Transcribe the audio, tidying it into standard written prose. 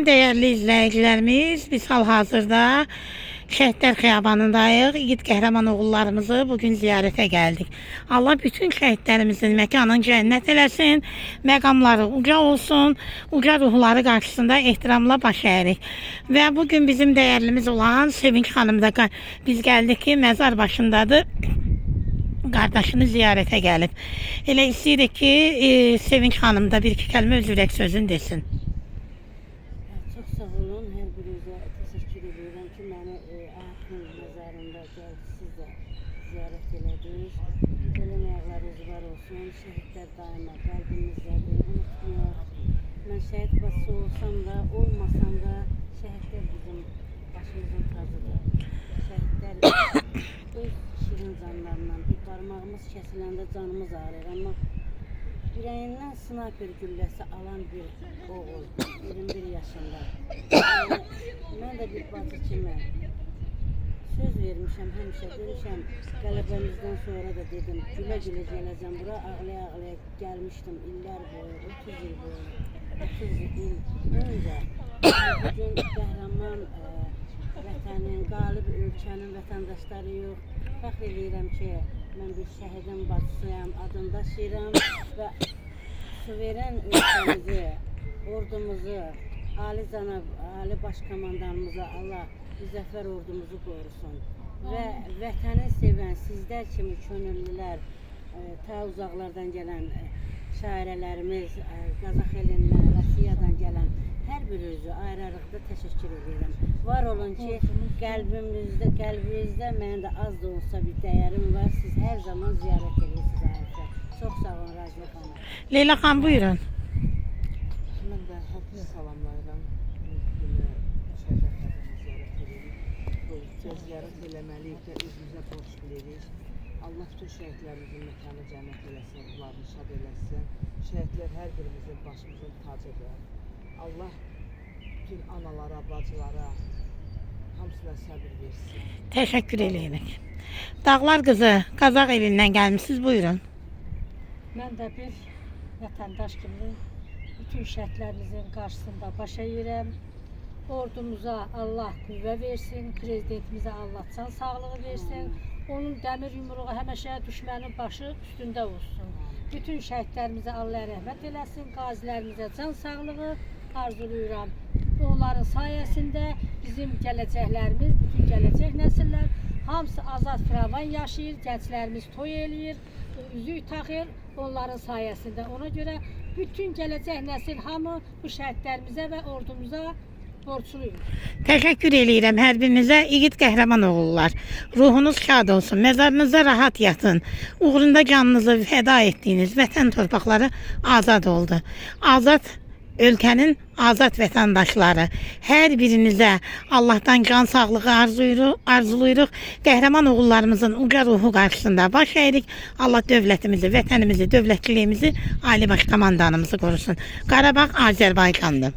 Salam değerli izleyicilerimiz. Biz hal-hazırda Şəhidlər Xiyabanındayıq. İgid qəhrəman oğullarımızı bugün ziyarete geldik. Allah bütün şəhidlərimizin məkanını cennet eləsin. Məqamları uca olsun. Uca ruhları karşısında ehtiramla baş əyirik. Və bugün bizim değerlimiz olan Sevinç Hanım da biz geldik ki mezar başındadır. Kardeşini ziyarete gelip. Elə istəyirik ki Sevinç Hanım da bir iki kəlmə öz ürək sözünü desin. Çok sağ olun. Her birinize teşekkür ediyorum ki beni Ahmet'in mezarında geldi. Siz de ziyaret ediniz. Ölüm ayaklarınız var olsun. Şehitler daima kalbimizdedir. Unutmuyor. Ben şehit bası olsam da olmasam da şehitler bizim başımızın tacıdır. Şehitler öz şirin canlarla bir parmağımız kesiləndə canımız ağrır. Ama yüreğinden sniper gülləsi alan bir oğul, 21 yaşında. Ben de bir bacı kimi söz vermişəm, həmişə demişəm, qələbəmizdən sonra da dedim, gülə-gülə gələcəm bura, ağlaya-ağlaya gəlmişdim illər boyu, 30 il boyu, 30 il öncə. Bugün qəhrəman vətənin, qalib ölkənin vətəndaşları yox. Fəxr edirəm ki, mən bir şəhidin bacısıyam, adını daşıyıram və suveren ülkemizi, ordumuzu, Ali Cənab, Ali Başkomandanımıza Allah müzəffər ordumuzu qorusun. Və vətəni sevən sizlər kimi könüllülər, ta uzaqlardan gələn şairələrimiz, Qazax elindən, Rusiyadan gələn hər birinizi ayrı-ayrılıqda təşəkkür edirəm. Var olun ki, qəlbinizdə mənim də az da olsa bir dəyərim var. Siz hər zaman ziyarət edirsiniz həmişə. Çox sağ olun Raziyə xanım. Leyla xan buyurun. Mən də hamını salamlayıram. Şəhidlərimizi ziyarət edirik. Ziyarət eləməliyik də özümüzə borc bilirik. Allah bütün şəhidlərimizin məkanı cənnət eləsin, ruhlarını şad eləsin. Şəhidlər hər birimizin başımızın tacıdır. Allah bütün analara, bacılara hamısına səbir versin. Teşekkür edirik. Dağlar kızı Qazax elindən gəlmişsiniz. Buyurun. Mən də bir vətəndaş kimi bütün şəhidlərimizin qarşısında baş əyirəm. Ordumuza Allah qüvvə versin, prezidentimizə Allah can sağlığı versin. Onun dəmir yumruğu həmişə düşmənin başı üstündə olsun. Bütün şəhidlərimizə Allah rəhmət eləsin, qazilərimizə can sağlığı arzulayıram. Onların sayəsində bizim gələcəklərimiz, bütün gələcək nəsillər hamısı azad firavan yaşayır, gənclərimiz toy eləyir, üzük taxır onların sayəsində. Ona görə bütün gələcək nəsil hamı bu şəhidlərimizə və ordumuza borçluyuz. Teşekkür edirəm hər birinizə. İgid qəhrəman oğullar. Ruhunuz şad olsun. Mezarınızda rahat yatın. Uğrunda canınızı fəda etdiyiniz vətən torpaqları azad oldu. Azad ülkenin azad vətəndaşları. Hər birinizə Allah'tan can sağlığı arzulayırıq. Qəhrəman oğullarımızın uca ruhu qarşısında baş əyirik. Allah dövlətimizi, vətənimizi, dövlətliyimizi, Ali Başkomandanımızı qorusun. Qarabağ Azərbaycandır.